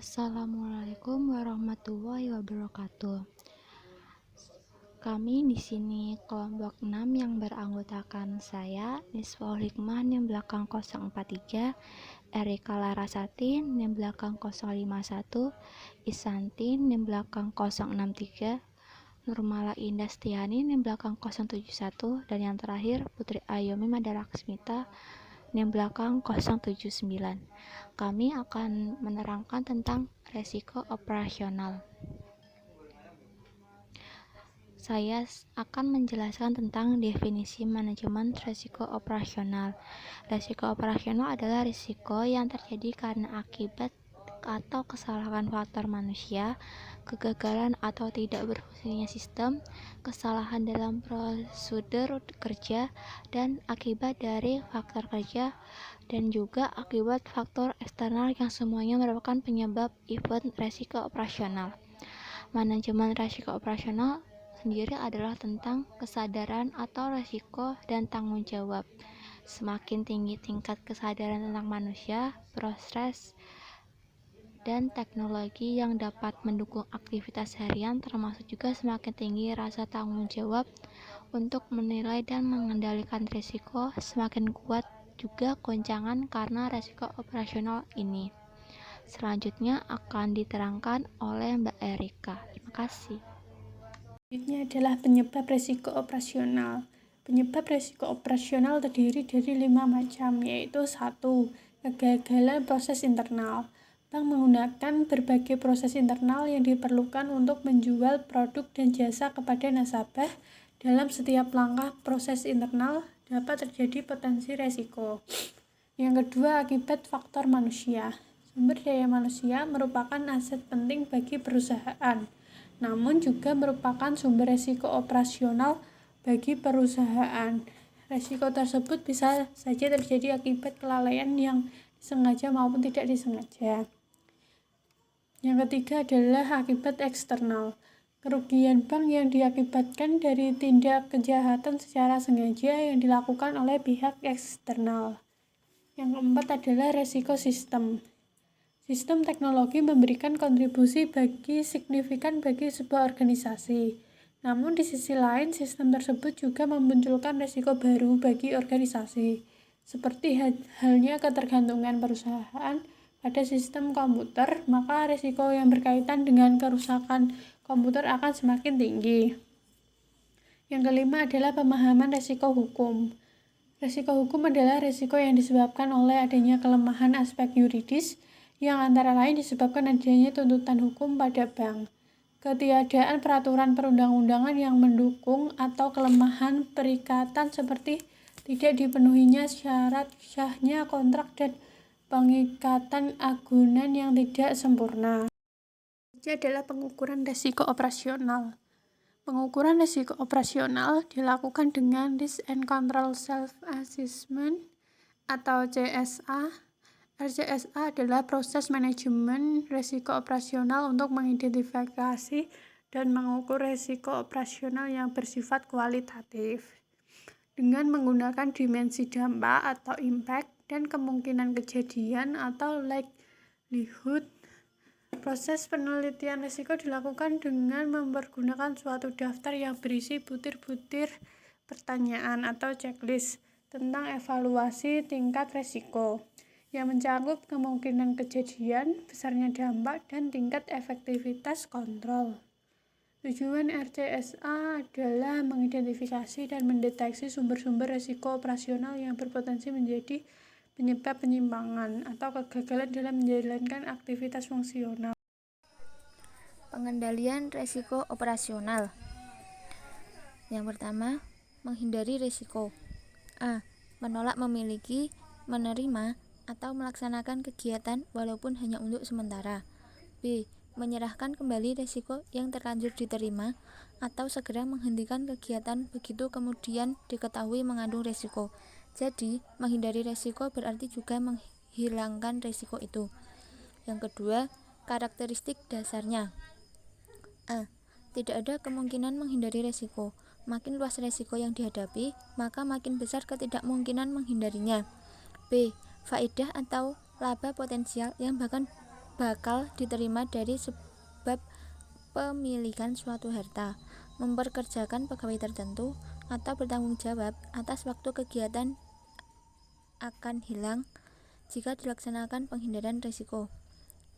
Assalamualaikum warahmatullahi wabarakatuh. Kami di sini kelompok 6 yang beranggotakan saya, Nisful Hikmah NIM belakang 043, Erika Larasati NIM belakang 051, Isanti NIM belakang 063, Nurmala Indastiani NIM belakang 071, dan yang terakhir Putri Ayomi Madalaksmita NIM belakang 079. Kami akan menerangkan tentang resiko operasional. Saya akan menjelaskan tentang definisi manajemen risiko operasional. Risiko operasional adalah risiko yang terjadi karena akibat atau kesalahan faktor manusia, kegagalan atau tidak berfungsinya sistem, kesalahan dalam prosedur kerja, dan akibat dari faktor kerja, dan juga akibat faktor eksternal yang semuanya merupakan penyebab event risiko operasional. Manajemen risiko operasional sendiri adalah tentang kesadaran atau risiko dan tanggung jawab. Semakin tinggi tingkat kesadaran tentang manusia, proses, dan teknologi yang dapat mendukung aktivitas harian, termasuk juga semakin tinggi rasa tanggung jawab untuk menilai dan mengendalikan risiko, semakin kuat juga goncangan karena risiko operasional ini. Selanjutnya akan diterangkan oleh Mbak Erika. Terima kasih. Selanjutnya adalah penyebab risiko operasional. Penyebab risiko operasional terdiri dari 5 macam, yaitu 1. Kegagalan proses internal. Bank menggunakan berbagai proses internal yang diperlukan untuk menjual produk dan jasa kepada nasabah. Dalam setiap langkah proses internal dapat terjadi potensi risiko. Yang kedua, akibat faktor manusia. Sumber daya manusia merupakan aset penting bagi perusahaan, namun juga merupakan sumber risiko operasional bagi perusahaan. Risiko tersebut bisa saja terjadi akibat kelalaian yang disengaja maupun tidak disengaja. Yang ketiga adalah akibat eksternal. Kerugian bank yang diakibatkan dari tindak kejahatan secara sengaja yang dilakukan oleh pihak eksternal. Yang keempat adalah risiko sistem. Sistem teknologi memberikan kontribusi signifikan bagi sebuah organisasi. Namun di sisi lain, sistem tersebut juga memunculkan risiko baru bagi organisasi, seperti halnya ketergantungan perusahaan pada sistem komputer, maka risiko yang berkaitan dengan kerusakan komputer akan semakin tinggi. Yang kelima adalah pemahaman risiko hukum. Risiko hukum adalah risiko yang disebabkan oleh adanya kelemahan aspek yuridis, yang antara lain disebabkan adanya tuntutan hukum pada bank, ketiadaan peraturan perundang-undangan yang mendukung, atau kelemahan perikatan seperti tidak dipenuhinya syarat sahnya kontrak dan pengikatan agunan yang tidak sempurna. Ini adalah pengukuran risiko operasional. Pengukuran risiko operasional dilakukan dengan Risk and Control Self-Assessment atau CSA. RCSA adalah proses manajemen risiko operasional untuk mengidentifikasi dan mengukur risiko operasional yang bersifat kualitatif dengan menggunakan dimensi dampak atau impact dan kemungkinan kejadian atau likelihood. Proses penelitian risiko dilakukan dengan mempergunakan suatu daftar yang berisi butir-butir pertanyaan atau checklist tentang evaluasi tingkat risiko, yang mencakup kemungkinan kejadian, besarnya dampak, dan tingkat efektivitas kontrol. Tujuan RCSA adalah mengidentifikasi dan mendeteksi sumber-sumber risiko operasional yang berpotensi menjadi penyebab penyimpangan atau kegagalan dalam menjalankan aktivitas fungsional. Pengendalian risiko operasional. Yang pertama, menghindari risiko. A. Menolak memiliki, menerima, atau melaksanakan kegiatan walaupun hanya untuk sementara. B. Menyerahkan kembali risiko yang terlanjur diterima atau segera menghentikan kegiatan begitu kemudian diketahui mengandung risiko. Jadi, menghindari risiko berarti juga menghilangkan risiko itu. Yang kedua, karakteristik dasarnya. A. Tidak ada kemungkinan menghindari risiko. Makin luas risiko yang dihadapi, maka makin besar ketidakmungkinan menghindarinya. B. Faedah atau laba potensial yang bahkan bakal diterima dari sebab pemilikan suatu harta, memperkerjakan pegawai tertentu, atau bertanggung jawab atas waktu kegiatan akan hilang jika dilaksanakan penghindaran risiko.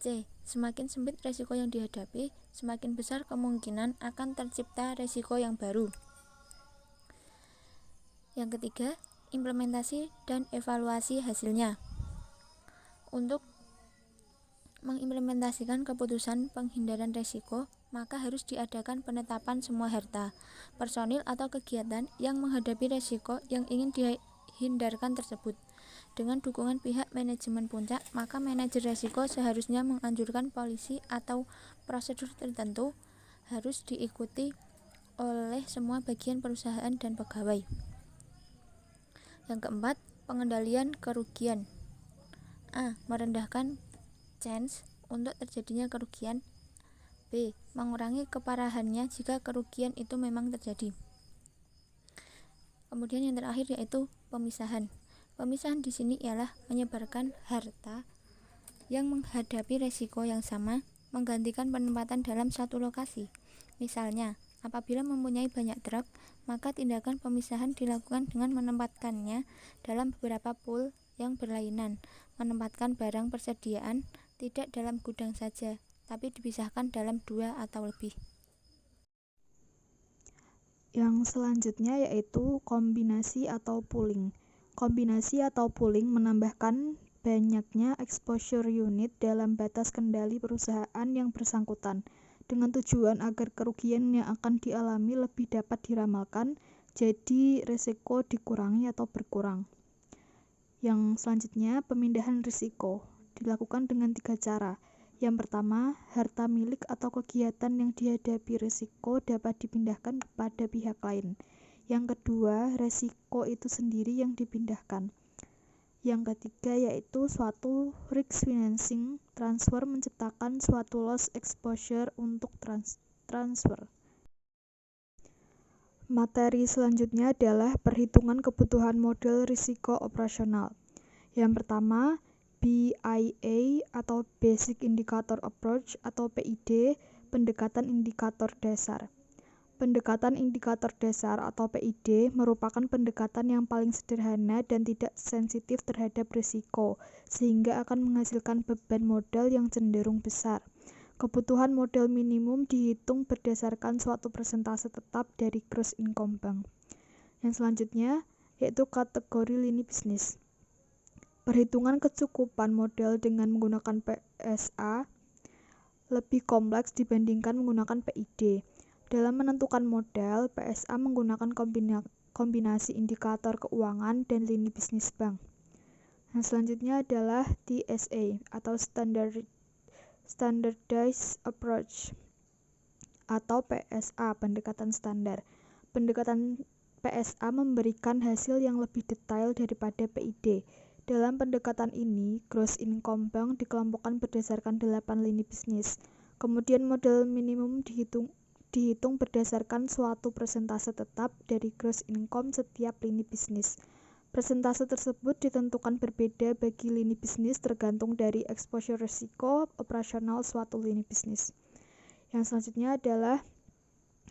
C. Semakin sempit risiko yang dihadapi, semakin besar kemungkinan akan tercipta risiko yang baru. Yang ketiga, implementasi dan evaluasi hasilnya. Untuk mengimplementasikan keputusan penghindaran risiko, maka harus diadakan penetapan semua harta, personil atau kegiatan yang menghadapi risiko yang ingin dihindarkan tersebut. Dengan dukungan pihak manajemen puncak, maka manajer risiko seharusnya menganjurkan polisi atau prosedur tertentu harus diikuti oleh semua bagian perusahaan dan pegawai. Yang keempat, pengendalian kerugian. A. Merendahkan chance untuk terjadinya kerugian. B. Mengurangi keparahannya jika kerugian itu memang terjadi. Kemudian yang terakhir yaitu pemisahan. Pemisahan di sini ialah menyebarkan harta yang menghadapi risiko yang sama, menggantikan penempatan dalam satu lokasi. Misalnya, apabila mempunyai banyak truk, maka tindakan pemisahan dilakukan dengan menempatkannya dalam beberapa pool yang berlainan, menempatkan barang persediaan tidak dalam gudang saja, tapi dipisahkan dalam 2 atau lebih. Yang selanjutnya yaitu kombinasi atau pooling. Kombinasi atau pooling menambahkan banyaknya exposure unit dalam batas kendali perusahaan yang bersangkutan, dengan tujuan agar kerugian yang akan dialami lebih dapat diramalkan, jadi risiko dikurangi atau berkurang. Yang selanjutnya, pemindahan risiko dilakukan dengan 3 cara. Yang pertama, harta milik atau kegiatan yang dihadapi risiko dapat dipindahkan kepada pihak lain. Yang kedua, risiko itu sendiri yang dipindahkan. Yang ketiga yaitu suatu risk financing transfer menciptakan suatu loss exposure untuk transfer. Materi selanjutnya adalah perhitungan kebutuhan model risiko operasional. Yang pertama, BIA atau Basic Indicator Approach atau PID, pendekatan indikator dasar. Pendekatan indikator dasar atau PID merupakan pendekatan yang paling sederhana dan tidak sensitif terhadap risiko, sehingga akan menghasilkan beban modal yang cenderung besar. Kebutuhan modal minimum dihitung berdasarkan suatu persentase tetap dari gross income bank. Yang selanjutnya yaitu kategori lini bisnis. Perhitungan kecukupan modal dengan menggunakan PSA lebih kompleks dibandingkan menggunakan PID. Dalam menentukan modal, PSA menggunakan kombinasi indikator keuangan dan lini bisnis bank. Nah, selanjutnya adalah TSA atau Standardized Approach atau PSA, pendekatan standar. Pendekatan PSA memberikan hasil yang lebih detail daripada PID. Dalam pendekatan ini, gross income bank dikelompokkan berdasarkan 8 lini bisnis. Kemudian modal minimum dihitung berdasarkan suatu persentase tetap dari gross income setiap lini bisnis. Persentase tersebut ditentukan berbeda bagi lini bisnis tergantung dari exposure risiko operasional suatu lini bisnis. Yang selanjutnya adalah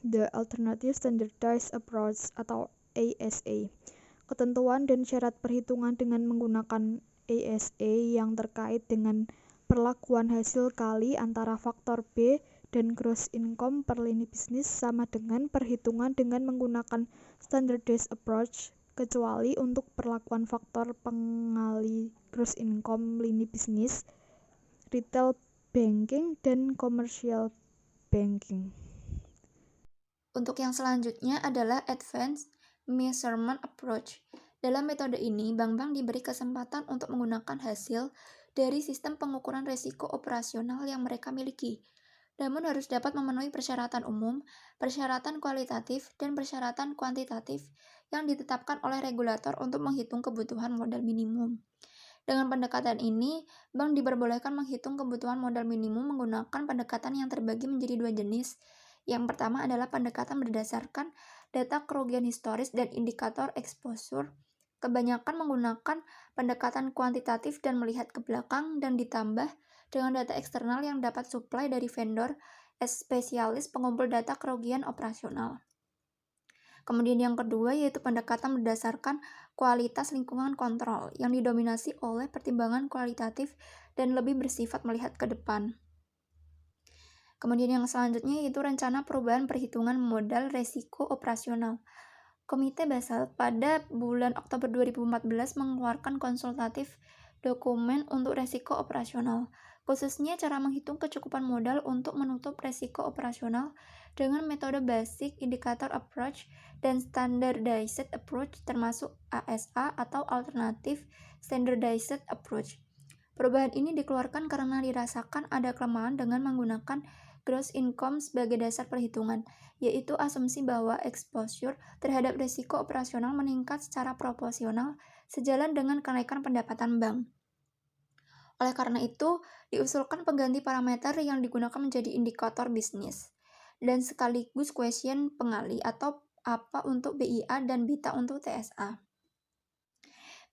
The Alternative Standardized Approach atau ASA. Ketentuan dan syarat perhitungan dengan menggunakan ASA yang terkait dengan perlakuan hasil kali antara faktor B dan gross income per lini bisnis sama dengan perhitungan dengan menggunakan standardized approach, kecuali untuk perlakuan faktor pengali gross income lini bisnis, retail banking, dan commercial banking. Untuk yang selanjutnya adalah advanced measurement approach. Dalam metode ini, bank-bank diberi kesempatan untuk menggunakan hasil dari sistem pengukuran risiko operasional yang mereka miliki, namun harus dapat memenuhi persyaratan umum, persyaratan kualitatif, dan persyaratan kuantitatif yang ditetapkan oleh regulator untuk menghitung kebutuhan modal minimum. Dengan pendekatan ini, bank diperbolehkan menghitung kebutuhan modal minimum menggunakan pendekatan yang terbagi menjadi 2 jenis. Yang pertama adalah pendekatan berdasarkan data kerugian historis dan indikator exposure. Kebanyakan menggunakan pendekatan kuantitatif dan melihat ke belakang dan ditambah dengan data eksternal yang dapat supply dari vendor spesialis pengumpul data kerugian operasional. Kemudian yang kedua yaitu pendekatan berdasarkan kualitas lingkungan kontrol yang didominasi oleh pertimbangan kualitatif dan lebih bersifat melihat ke depan. Kemudian yang selanjutnya yaitu rencana perubahan perhitungan modal resiko operasional. Komite Basel pada bulan Oktober 2014 mengeluarkan konsultatif dokumen untuk resiko operasional, khususnya cara menghitung kecukupan modal untuk menutup resiko operasional dengan metode Basic Indicator Approach dan Standardized Approach termasuk ASA atau Alternative Standardized Approach. Perubahan ini dikeluarkan karena dirasakan ada kelemahan dengan menggunakan gross income sebagai dasar perhitungan, yaitu asumsi bahwa exposure terhadap risiko operasional meningkat secara proporsional sejalan dengan kenaikan pendapatan bank. Oleh karena itu, diusulkan pengganti parameter yang digunakan menjadi indikator bisnis, dan sekaligus question pengali atau apa untuk BIA dan BITA untuk TSA.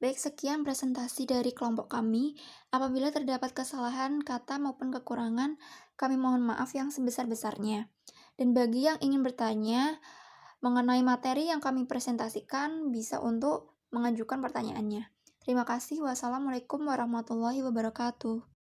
Baik, sekian presentasi dari kelompok kami. Apabila terdapat kesalahan kata maupun kekurangan, kami mohon maaf yang sebesar-besarnya. Dan bagi yang ingin bertanya mengenai materi yang kami presentasikan, bisa untuk mengajukan pertanyaannya. Terima kasih. Wassalamualaikum warahmatullahi wabarakatuh.